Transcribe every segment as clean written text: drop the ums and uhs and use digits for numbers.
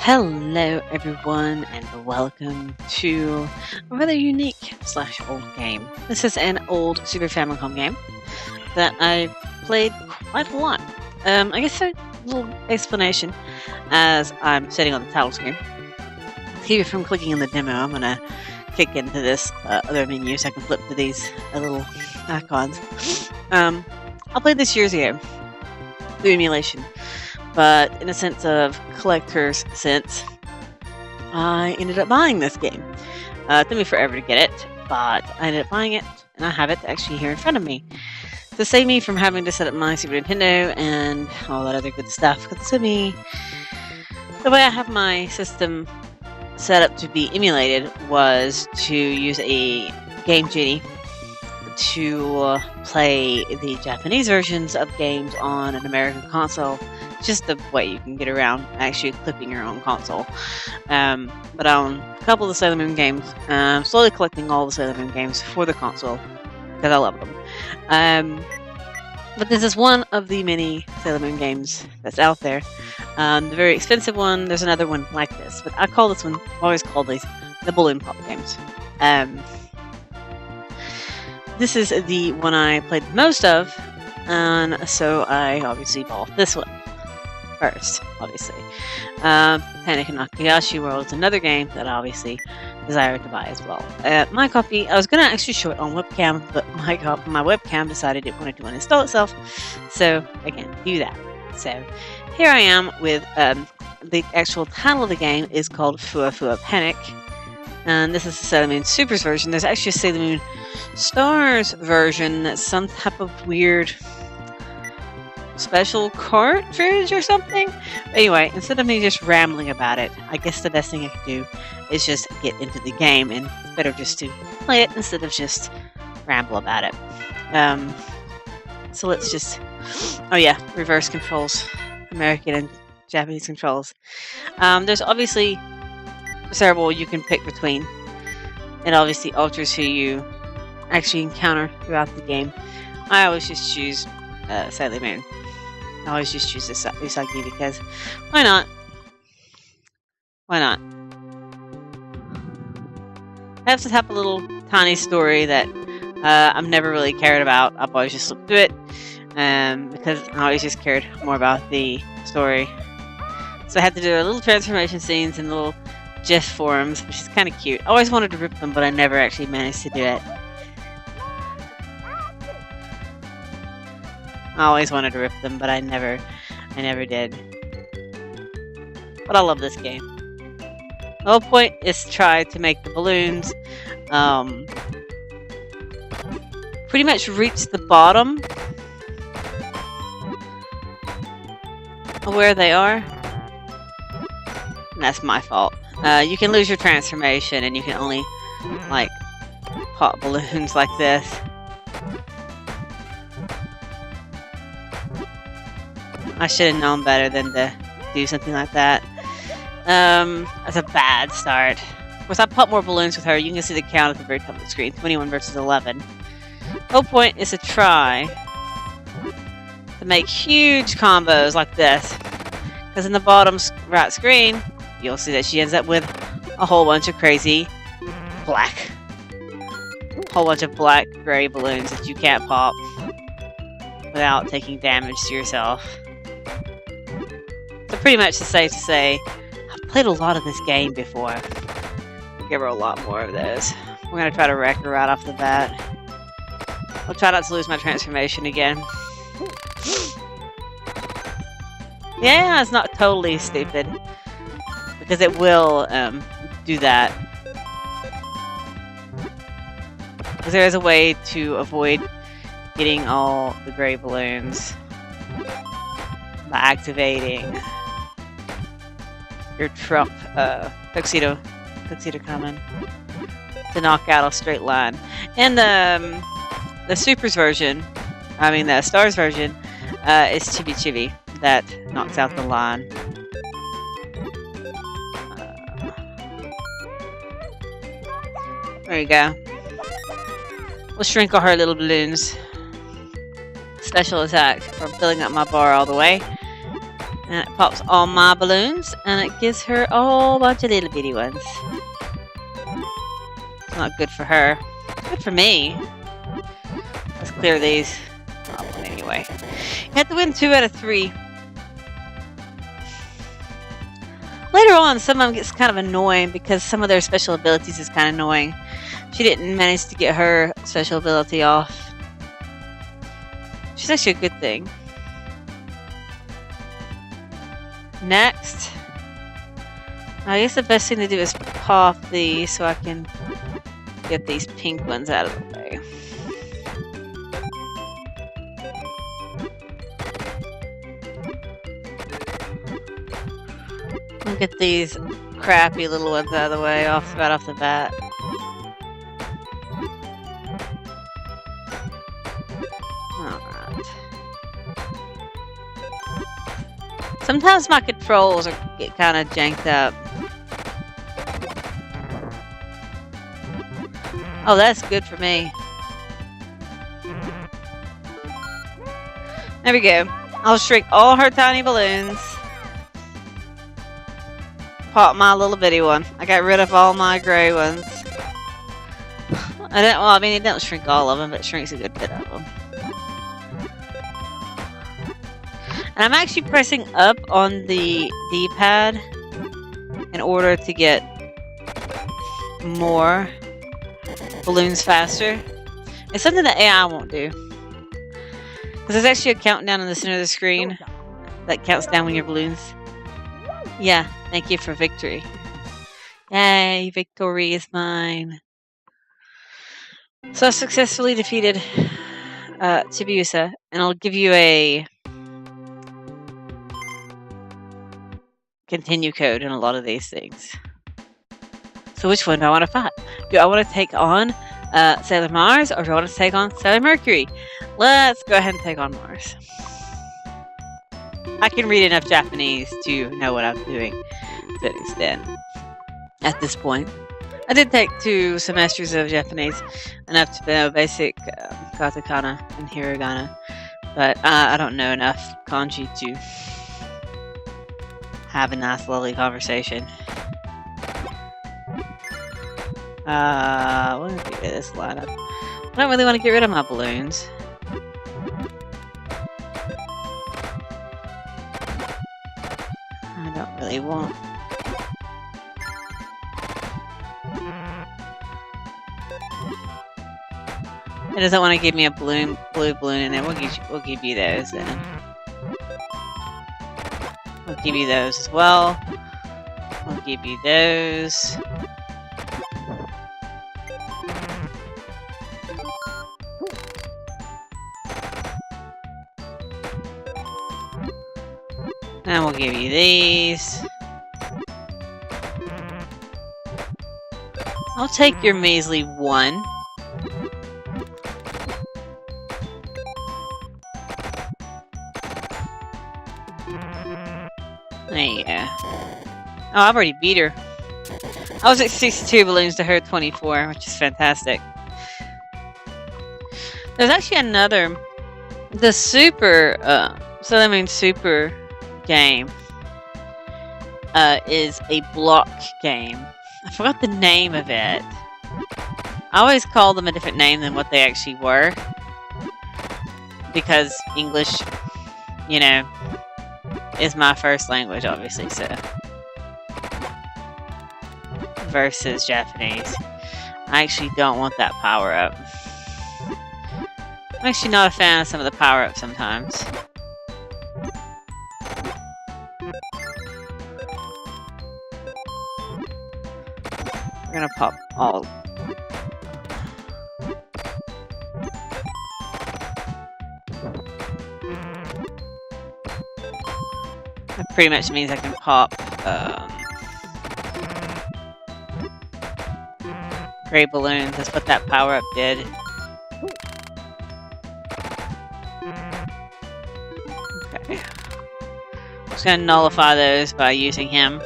Hello, everyone, and welcome to a rather unique slash old game. This is an old Super Famicom game that I played quite a lot. I guess a little explanation as I'm sitting on the title screen. To keep you from clicking in the demo, I'm going to kick into this other menu so I can flip to these little icons. I played this years ago through emulation. But in a sense of collector's sense, I ended up buying this game. It took me forever to get it, but I ended up buying it, and I have it actually here in front of me. To save me from having to set up my Super Nintendo and all that other good stuff, because to me, the way I have my system set up to be emulated was to use a Game Genie to play the Japanese versions of games on an American console. Just the way you can get around actually equipping your own console. But I own a couple of the Sailor Moon games. Slowly collecting all the Sailor Moon games for the console because I love them. But this is one of the many Sailor Moon games that's out there. The very expensive one, there's another one like this, but I call this one, always call these the Balloon Pop games. This is the one I played the most of, and so I obviously bought this one first, obviously. Panic in Nakayashi World is another game that I obviously desired to buy as well. My copy, I was going to actually show it on webcam, but my webcam decided it wanted to uninstall itself, so I can't do that. So here I am with the actual title of the game is called Fuwa Panic, and this is the Sailor Moon SuperS version. There's actually a Sailor Moon Stars version that's some type of weird special cartridge or something. But anyway, instead of me just rambling about it, I guess the best thing I could do is just get into the game, and it's better just to play it instead of just ramble about it. So let's just, oh yeah, reverse controls, American and Japanese controls. There's obviously several you can pick between. It obviously alters who you actually encounter throughout the game. I always just choose Sailor Moon. I always just choose this Usagi because why not? Why not? I have to have a little tiny story that I've never really cared about. I've always just looked through it because I always just cared more about the story. So I had to do a little transformation scenes and little GIF forums, which is kind of cute. I always wanted to rip them, but I never actually managed to do it. I always wanted to rip them, but I never did. But I love this game. The whole point is to try to make the balloons pretty much reach the bottom of where they are. And that's my fault. You can lose your transformation, and you can only like pop balloons like this. I should have known better than to do something like that. That's a bad start. Of course, I pop more balloons with her. You can see the count at the very top of the screen. 21 versus 11. The whole point is to try to make huge combos like this. Because in the bottom right screen, you'll see that she ends up with a whole bunch of crazy black. Whole bunch of black gray balloons that you can't pop without taking damage to yourself. So pretty much it's safe to say, I've played a lot of this game before. I'll give her a lot more of those. We're going to try to wreck her right off the bat. I'll try not to lose my transformation again. Yeah, it's not totally stupid. Because it will do that. Because there is a way to avoid getting all the gray balloons by activating your Trump tuxedo common to knock out a straight line. And the SuperS version, I mean the Stars version, is Chibi Chibi that knocks out the line. There you go. We'll shrink all her little balloons. Special attack from filling up my bar all the way. And pops all my balloons, and it gives her a whole bunch of little bitty ones. It's not good for her. It's good for me. Let's clear these. Oh, anyway. You have to win 2 out of 3. Later on, some of them gets kind of annoying because some of their special abilities is kind of annoying. She didn't manage to get her special ability off. Which is actually a good thing. Next. I guess the best thing to do is pop these so I can get these pink ones out of the way. I'll get these crappy little ones out of the way right off the bat. Alright. Sometimes my controls get kind of janked up. Oh, that's good for me. There we go. I'll shrink all her tiny balloons. Pop my little bitty one. I got rid of all my gray ones. I mean, it don't shrink all of them, but it shrinks a good bit of them. And I'm actually pressing up on the D-pad in order to get more balloons faster. It's something that AI won't do. Because there's actually a countdown in the center of the screen that counts down when your balloons. Yeah, thank you for victory. Yay, victory is mine. So I successfully defeated Chibiusa, and I'll give you a continue code in a lot of these things. So which one do I want to fight? Do I want to take on Sailor Mars, or do I want to take on Sailor Mercury? Let's go ahead and take on Mars. I can read enough Japanese to know what I'm doing to an extent at this point. I did take 2 semesters of Japanese, enough to know basic katakana and hiragana, but I don't know enough kanji to have a nice, lovely conversation. What did I do with this lineup? I don't really want to get rid of my balloons. I don't really want. It doesn't want to give me a blue balloon, and then we'll give you those then. We'll give you those as well. We'll give you those. And we'll give you these. I'll take your measly 1. There you go. Oh, I've already beat her. I was at 62 balloons to her 24, which is fantastic. There's actually another. The Super, Super game is a block game. I forgot the name of it. I always call them a different name than what they actually were. Because English, you know, is my first language, obviously, so. Versus Japanese. I actually don't want that power-up. I'm actually not a fan of some of the power-ups sometimes. We're gonna pop all. That pretty much means I can pop gray balloons. That's what that power up did. Okay. Just gonna nullify those by using him.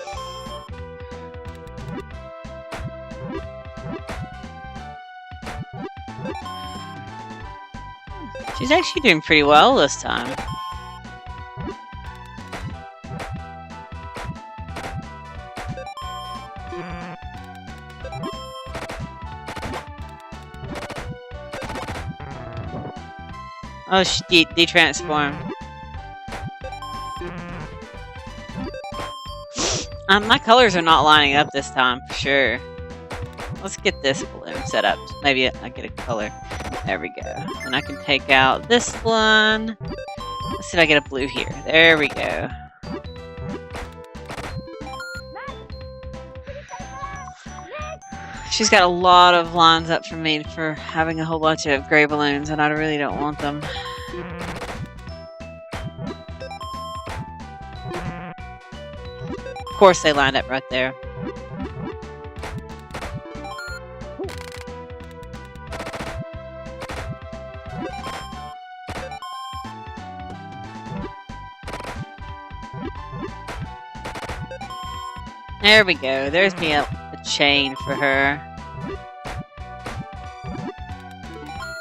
She's actually doing pretty well this time. Oh, she de-transformed. My colors are not lining up this time, for sure. Let's get this balloon set up. Maybe I get a color. There we go. And I can take out this one. Let's see if I get a blue here. There we go. She's got a lot of lines up for me for having a whole bunch of gray balloons, and I really don't want them. Of course they lined up right there. There we go. There's me a chain for her.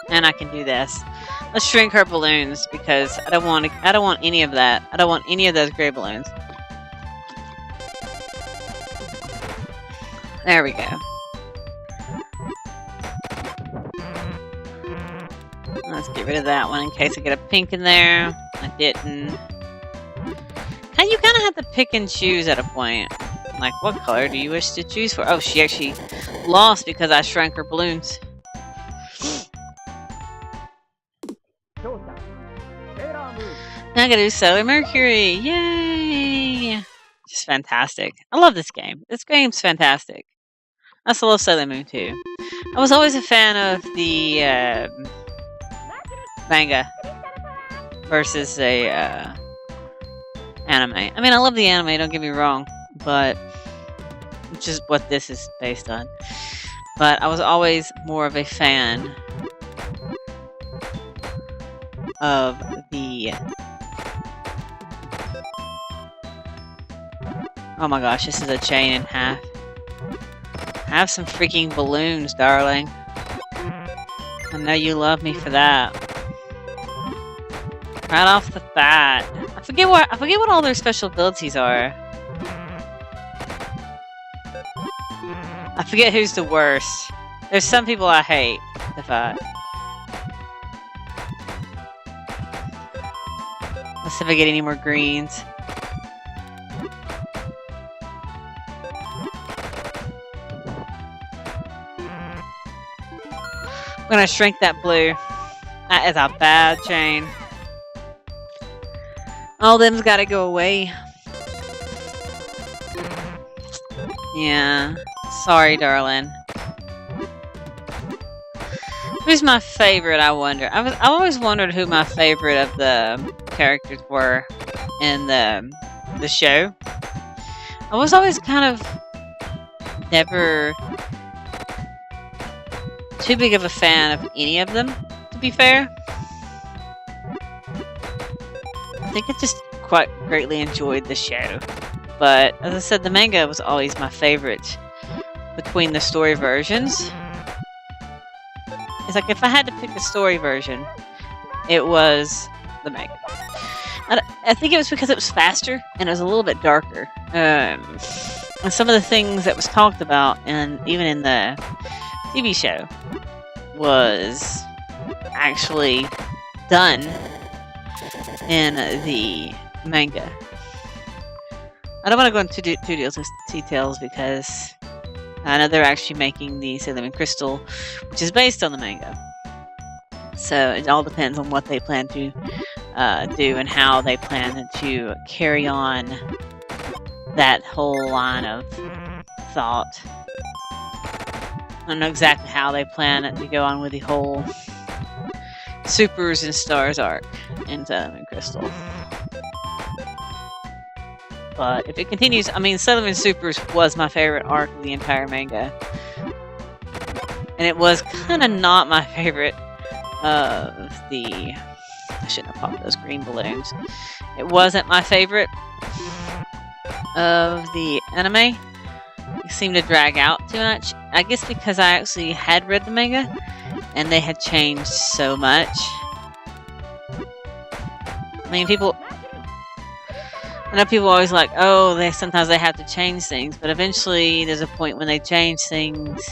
And I can do this. Let's shrink her balloons because I don't want any of that. I don't want any of those gray balloons. There we go. Let's get rid of that one in case I get a pink in there. I didn't. You kind of have to pick and choose at a point. Like, what color do you wish to choose for? Oh, she actually lost because I shrank her balloons. Now I gotta do Solar Mercury. Yay! Just fantastic. I love this game. This game's fantastic. I also love Sailor Moon too. I was always a fan of the manga versus a anime. I mean, I love the anime, don't get me wrong, but which is what this is based on. But I was always more of a fan of the... Oh my gosh, this is a chain in half. Have some freaking balloons, darling. I know you love me for that. Right off the bat. I forget what all their special abilities are. I forget who's the worst. There's some people I hate to fight. Let's see if I get any more greens. I'm gonna shrink that blue. That is a bad chain. All them's gotta go away. Yeah. Sorry, darling. Who's my favorite, I wonder? I always wondered who my favorite of the characters were in the show. I was always kind of never too big of a fan of any of them, to be fair. I think I just quite greatly enjoyed the show. But, as I said, the manga was always my favorite between the story versions. It's like, if I had to pick a story version, it was the manga. I think it was because it was faster, and it was a little bit darker. And some of the things that was talked about, and even in the TV show, was actually done in the manga. I don't want to go into too details because I know they're actually making the Sailor Moon Crystal, which is based on the manga. So it all depends on what they plan to do and how they plan to carry on that whole line of thought. I don't know exactly how they plan to go on with the whole SuperS and Stars arc in Sailor Moon Crystal. But if it continues, I mean, Sailor Moon SuperS was my favorite arc of the entire manga. And it was kind of not my favorite of the... I shouldn't have popped those green balloons. It wasn't my favorite of the anime. It seemed to drag out too much. I guess because I actually had read the manga, and they had changed so much. I mean, people I know people are always like, oh, sometimes they have to change things, but eventually there's a point when they change things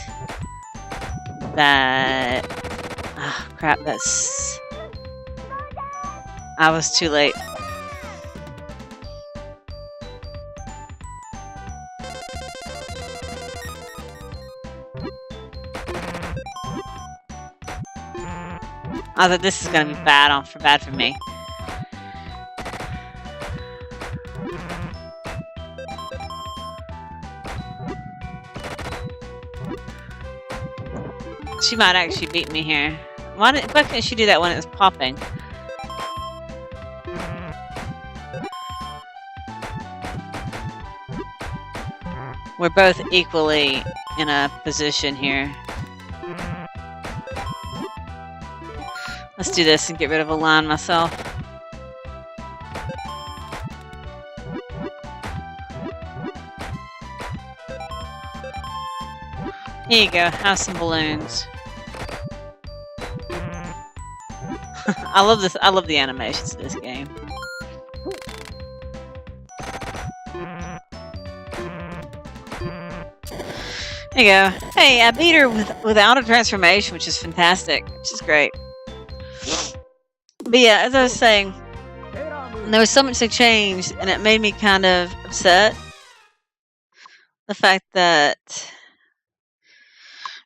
that... Ah, crap, that's... I was too late. I thought this is gonna be bad for me. She might actually beat me here. Why couldn't she do that when it was popping? We're both equally in a position here. Let's do this and get rid of a line myself. Here you go, have some balloons. I love this. I love the animations of this game. There you go. Hey, I beat her without a transformation, which is fantastic. Which is great. But yeah, as I was saying, there was so much that changed, and it made me kind of upset. The fact that,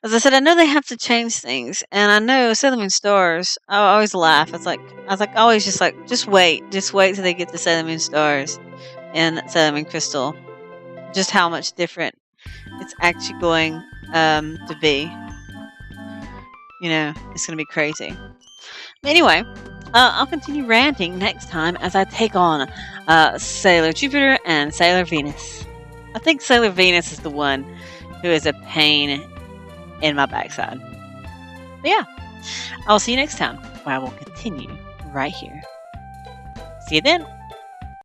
as I said, I know they have to change things, and I know Sailor Moon Stars. I always laugh. I was always just like, just wait till they get to Sailor Moon Stars and Sailor Moon Crystal. Just how much different it's actually going to be. You know, it's going to be crazy. But anyway, I'll continue ranting next time as I take on Sailor Jupiter and Sailor Venus. I think Sailor Venus is the one who is a pain in my backside. But yeah, I'll see you next time, where I will continue right here. See you then.